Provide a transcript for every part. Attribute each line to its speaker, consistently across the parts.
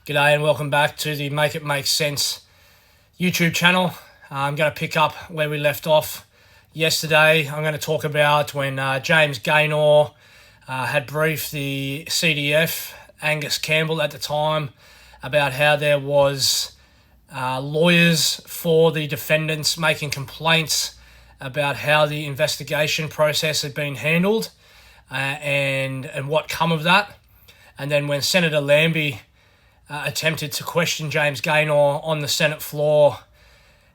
Speaker 1: G'day and welcome back to the Make It Make Sense YouTube channel. I'm going to pick up where we left off yesterday. I'm going to talk about when James Gaynor had briefed the CDF, Angus Campbell at the time, about how there was lawyers for the defendants making complaints about how the investigation process had been handled and what come of that. And then when Senator Lambie attempted to question James Gaynor on the Senate floor,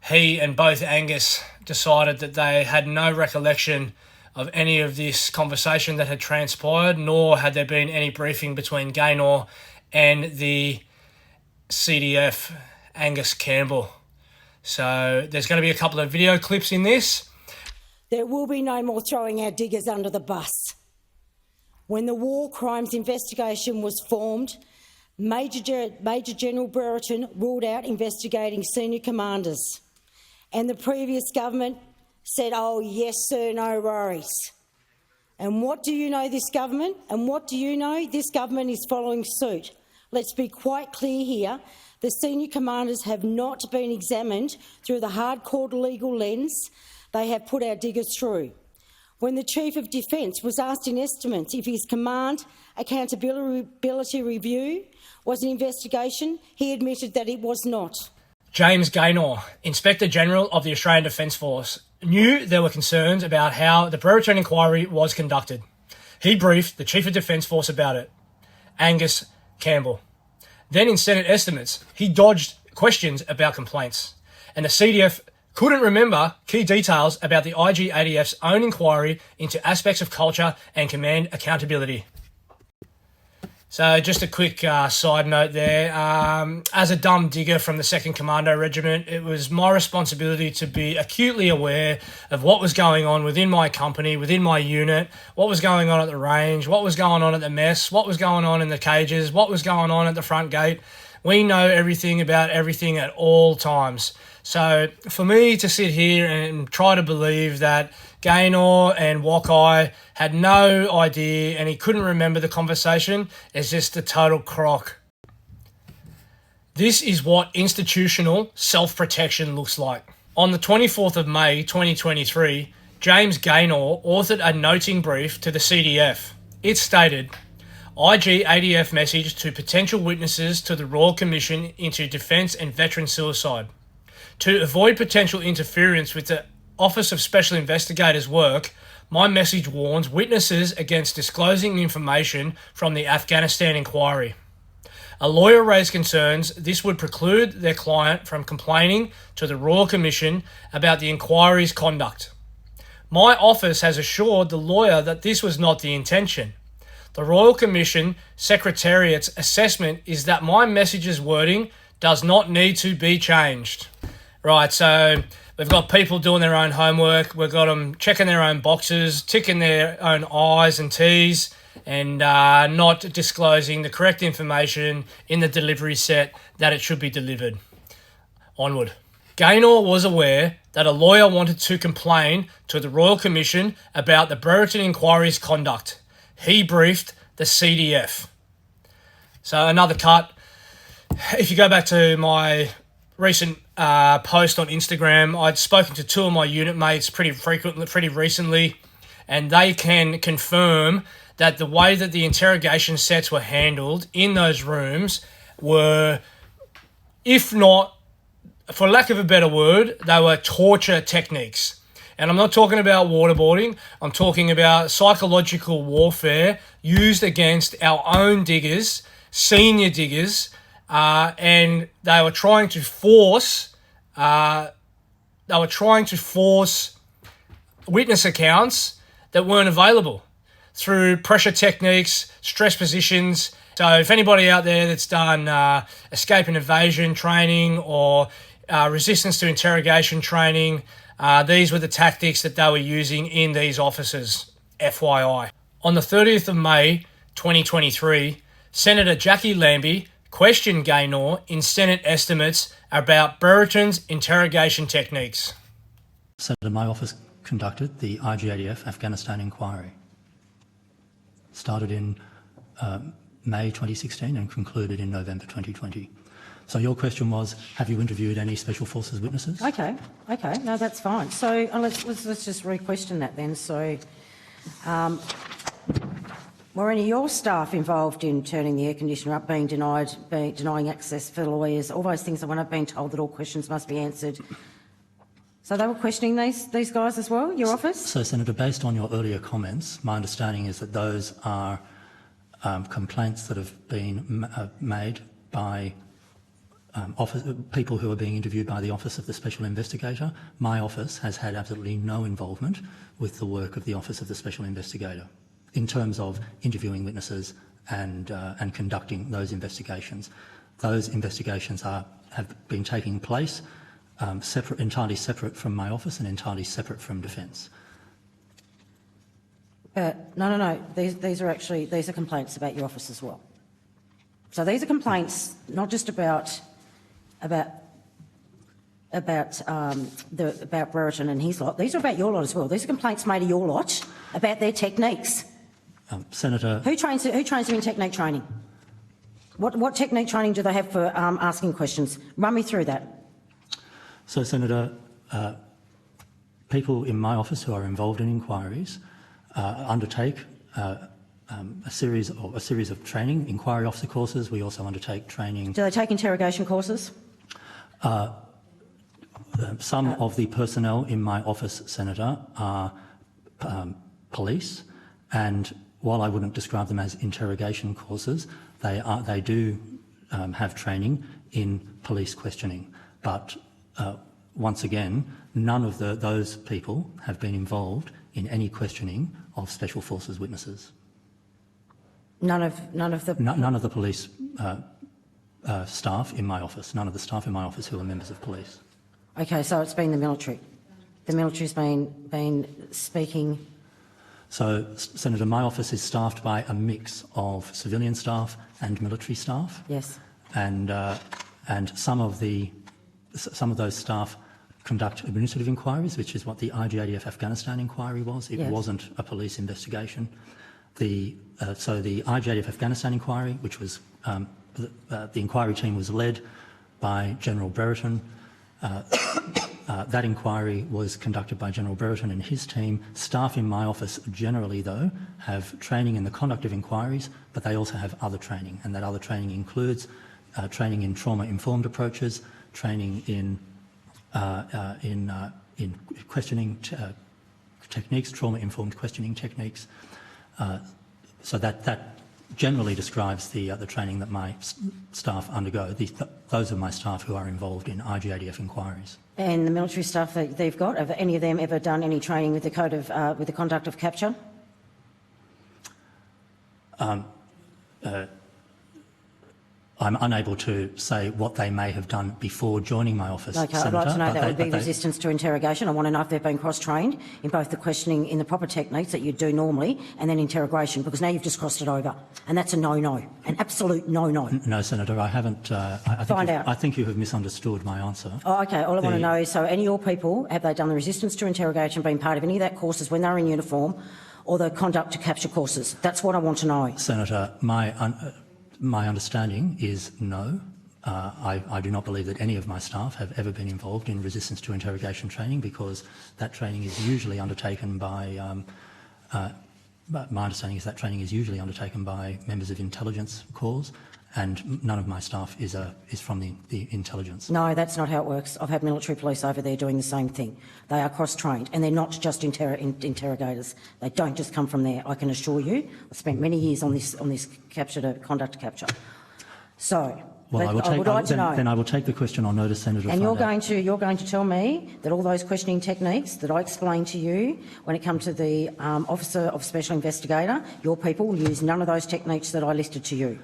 Speaker 1: he and both Angus decided that they had no recollection of any of this conversation that had transpired, nor had there been any briefing between Gaynor and the CDF, Angus Campbell. So there's going to be a couple of video clips in this.
Speaker 2: There will be no more throwing our diggers under the bus. When the War Crimes Investigation was formed, Major General Brereton ruled out investigating senior commanders. And the previous government said, oh, yes, sir, no worries. And what do you know, this government? And what do you know? This government is following suit. Let's be quite clear here. The senior commanders have not been examined through the hardcore legal lens they have put our diggers through. When the Chief of Defence was asked in estimates if his command accountability review was an investigation, he admitted that it was not.
Speaker 1: James Gaynor, Inspector General of the Australian Defence Force, knew there were concerns about how the Brereton Inquiry was conducted. He briefed the Chief of Defence Force about it, Angus Campbell. Then in Senate estimates, he dodged questions about complaints, and the CDF couldn't remember key details about the IGADF's own inquiry into aspects of culture and command accountability. So just a quick side note there. As a dumb digger from the 2nd Commando Regiment, it was my responsibility to be acutely aware of what was going on within my company, within my unit, what was going on at the range, what was going on at the mess, what was going on in the cages, what was going on at the front gate. We know everything about everything at all times. So for me to sit here and try to believe that Gaynor and Jacqui had no idea and he couldn't remember the conversation is just a total crock. This is what institutional self-protection looks like. On the 24th of May 2023, James Gaynor authored a noting brief to the CDF. It stated, IGADF message to potential witnesses to the Royal Commission into Defence and Veteran Suicide. To avoid potential interference with the Office of Special Investigators' work, my message warns witnesses against disclosing information from the Afghanistan inquiry. A lawyer raised concerns this would preclude their client from complaining to the Royal Commission about the inquiry's conduct. My office has assured the lawyer that this was not the intention. The Royal Commission Secretariat's assessment is that my message's wording does not need to be changed. Right, so we've got people doing their own homework, we've got them checking their own boxes, ticking their own I's and T's, and not disclosing the correct information in the delivery set that it should be delivered. Onward. Gaynor was aware that a lawyer wanted to complain to the Royal Commission about the Brereton Inquiry's conduct. He briefed the CDF. So another cut. If you go back to my recent post on Instagram, I'd spoken to 2 of my unit mates pretty recently, and they can confirm that the way that the interrogation sets were handled in those rooms were, if not, for lack of a better word, they were torture techniques. And I'm not talking about waterboarding, I'm talking about psychological warfare used against our own diggers, senior diggers, and they were trying to force witness accounts that weren't available through pressure techniques, stress positions. So if anybody out there that's done escape and evasion training or resistance to interrogation training, these were the tactics that they were using in these offices, FYI. On the 30th of May 2023, Senator Jacqui Lambie questioned Gaynor in Senate estimates about Brereton's interrogation techniques.
Speaker 3: Senator, my office conducted the IGADF Afghanistan inquiry. Started in May 2016 and concluded in November 2020. So your question was, have you interviewed any Special Forces witnesses?
Speaker 2: Okay, no, that's fine. So let's just re-question that then. So, were any of your staff involved in turning the air conditioner up, denying access for lawyers, all those things that when I've been told that all questions must be answered? So they were questioning these guys as well, your office? So,
Speaker 3: Senator, based on your earlier comments, my understanding is that those are complaints that have been made by people who are being interviewed by the Office of the Special Investigator. My office has had absolutely no involvement with the work of the Office of the Special Investigator in terms of interviewing witnesses and conducting those investigations. Those investigations have been taking place entirely separate from my office and entirely separate from Defence.
Speaker 2: No. These are complaints about your office as well. So these are complaints not just about Brereton and his lot. These are about your lot as well. These are complaints made of your lot about their techniques.
Speaker 3: Senator,
Speaker 2: who trains them in technique training? What technique training do they have for asking questions? Run me through that.
Speaker 3: So, Senator, people in my office who are involved in inquiries undertake a series of training, inquiry officer courses. We also undertake training.
Speaker 2: Do they take interrogation courses?
Speaker 3: Some of the personnel in my office, Senator, are police, and while I wouldn't describe them as interrogation courses, they do have training in police questioning. But once again, none of those people have been involved in any questioning of Special Forces witnesses.
Speaker 2: None of the
Speaker 3: police staff in my office. None of the staff in my office who are members of police.
Speaker 2: Okay, so it's been the military. The military's been speaking.
Speaker 3: So, Senator, my office is staffed by a mix of civilian staff and military staff.
Speaker 2: Yes.
Speaker 3: And some of those staff conduct administrative inquiries, which is what the IGADF Afghanistan inquiry was. It wasn't a police investigation. So the IGADF Afghanistan inquiry, which was the inquiry team was led by General Brereton. That inquiry was conducted by General Brereton and his team. Staff in my office generally, though, have training in the conduct of inquiries, but they also have other training, and that other training includes training in trauma-informed approaches, training in questioning techniques, trauma-informed questioning techniques. So that generally describes the training that my staff undergo. Those are my staff who are involved in IGADF inquiries. And
Speaker 2: the military staff that they've got, have any of them ever done any training with the with the conduct of capture?
Speaker 3: I'm unable to say what they may have done before joining my office,
Speaker 2: Okay,
Speaker 3: Senator,
Speaker 2: I'd like to know that would be resistance to interrogation. I want to know if they've been cross-trained in both the questioning in the proper techniques that you do normally and then interrogation, because now you've just crossed it over. And that's a no-no, an absolute no-no.
Speaker 3: No, Senator, I haven't. I think you have misunderstood my answer.
Speaker 2: Oh, okay, all I want to know is, so any of your people, have they done the resistance to interrogation, been part of any of that courses when they were in uniform, or the conduct to capture courses? That's what I want to know.
Speaker 3: Senator, my understanding is no. I do not believe that any of my staff have ever been involved in resistance to interrogation training, because that training is usually undertaken by, my understanding is that training is usually undertaken by members of intelligence corps, and none of my staff is from the intelligence.
Speaker 2: No, that's not how it works. I've had military police over there doing the same thing. They are cross-trained, and they're not just interrogators. They don't just come from there, I can assure you. I've spent many years on this capture to conduct capture. So,
Speaker 3: well, I will take the question on notice, Senator.
Speaker 2: And you're going to tell me that all those questioning techniques that I explained to you when it comes to the Officer of Special Investigator, your people will use none of those techniques that I listed to you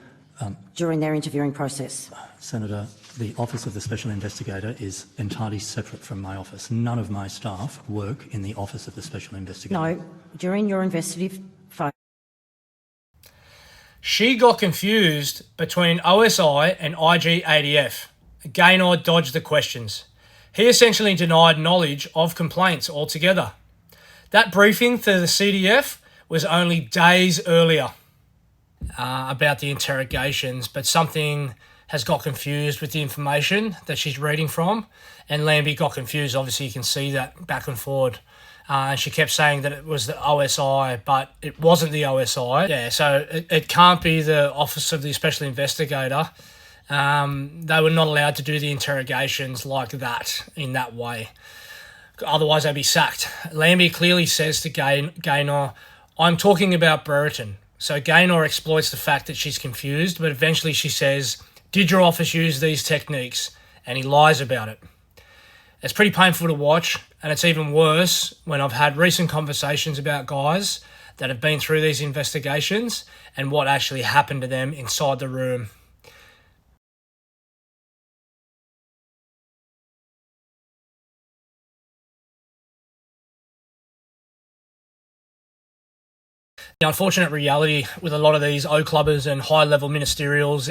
Speaker 2: during their interviewing process.
Speaker 3: Senator, the Office of the Special Investigator is entirely separate from my office. None of my staff work in the Office of the Special Investigator.
Speaker 2: No, during your investigative phase.
Speaker 1: She got confused between OSI and IGADF. Gaynor dodged the questions. He essentially denied knowledge of complaints altogether. That briefing to the CDF was only days earlier. about the interrogations, but something has got confused with the information that she's reading from, and Lambie got confused. Obviously, you can see that back and forward. And she kept saying that it was the OSI, but it wasn't the OSI. Yeah, so it can't be the Office of the Special Investigator. They were not allowed to do the interrogations like that, in that way. Otherwise, they'd be sacked. Lambie clearly says to Gaynor, I'm talking about Brereton. So Gaynor exploits the fact that she's confused, but eventually she says, did your office use these techniques? And he lies about it. It's pretty painful to watch, and it's even worse when I've had recent conversations about guys that have been through these investigations and what actually happened to them inside the room. The unfortunate reality with a lot of these O-clubbers and high-level ministerials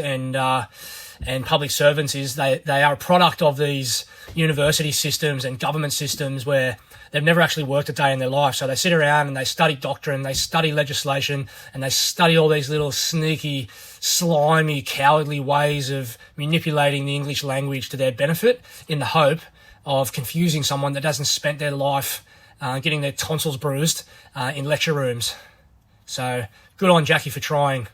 Speaker 1: and public servants is they are a product of these university systems and government systems where they've never actually worked a day in their life. So they sit around and they study doctrine, they study legislation, and they study all these little sneaky, slimy, cowardly ways of manipulating the English language to their benefit in the hope of confusing someone that hasn't spent their life getting their tonsils bruised in lecture rooms. So good on Jacqui for trying.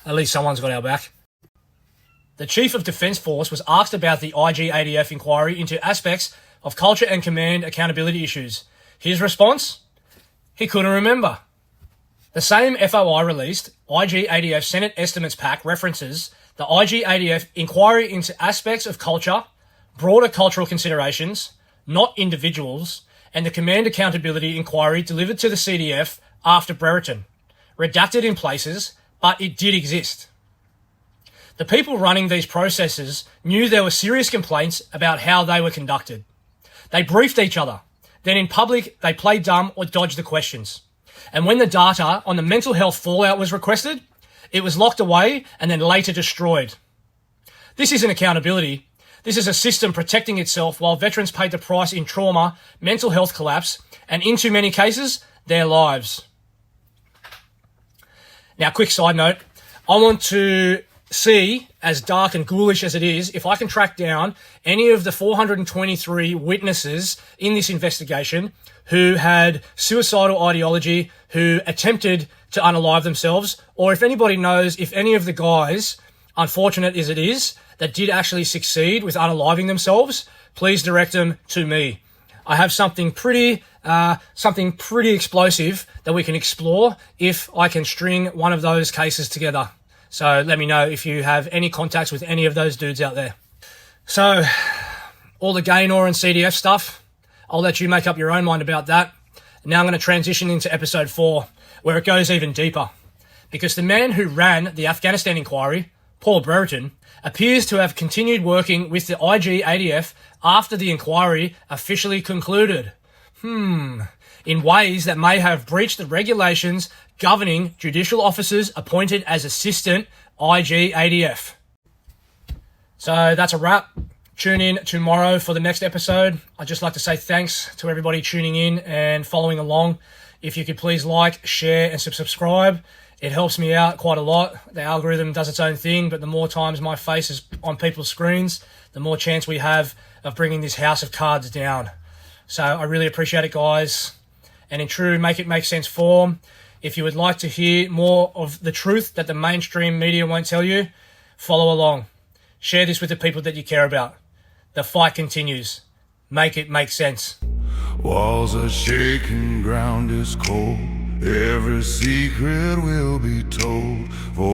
Speaker 1: At least someone's got our back. The Chief of Defence Force was asked about the IGADF inquiry into aspects of culture and command accountability issues. His response? He couldn't remember. The same FOI released IGADF Senate Estimates Pack references the IGADF inquiry into aspects of culture, broader cultural considerations, not individuals, and the command accountability inquiry delivered to the CDF after Brereton. Redacted in places, but it did exist. The people running these processes knew there were serious complaints about how they were conducted. They briefed each other. Then in public, they played dumb or dodged the questions. And when the data on the mental health fallout was requested, it was locked away and then later destroyed. This isn't accountability. This is a system protecting itself while veterans paid the price in trauma, mental health collapse, and in too many cases, their lives. Now, quick side note, I want to see, as dark and ghoulish as it is, if I can track down any of the 423 witnesses in this investigation who had suicidal ideology, who attempted to unalive themselves, or if anybody knows if any of the guys, unfortunate as it is, that did actually succeed with unaliving themselves, please direct them to me. I have something pretty explosive that we can explore if I can string one of those cases together. So let me know if you have any contacts with any of those dudes out there. So all the Gaynor and CDF stuff, I'll let you make up your own mind about that. Now I'm going to transition into episode 4, where it goes even deeper. Because the man who ran the Afghanistan inquiry, Paul Brereton, appears to have continued working with the IGADF after the inquiry officially concluded. In ways that may have breached the regulations governing judicial officers appointed as assistant IGADF. So that's a wrap. Tune in tomorrow for the next episode. I'd just like to say thanks to everybody tuning in and following along. If you could please like, share, and subscribe. It helps me out quite a lot. The algorithm does its own thing, but the more times my face is on people's screens, the more chance we have of bringing this house of cards down. So I really appreciate it, guys. And in true Make It Make Sense form, if you would like to hear more of the truth that the mainstream media won't tell you, follow along. Share this with the people that you care about. The fight continues. Make it make sense.
Speaker 4: Walls are shaking, ground is cold. Every secret will be told.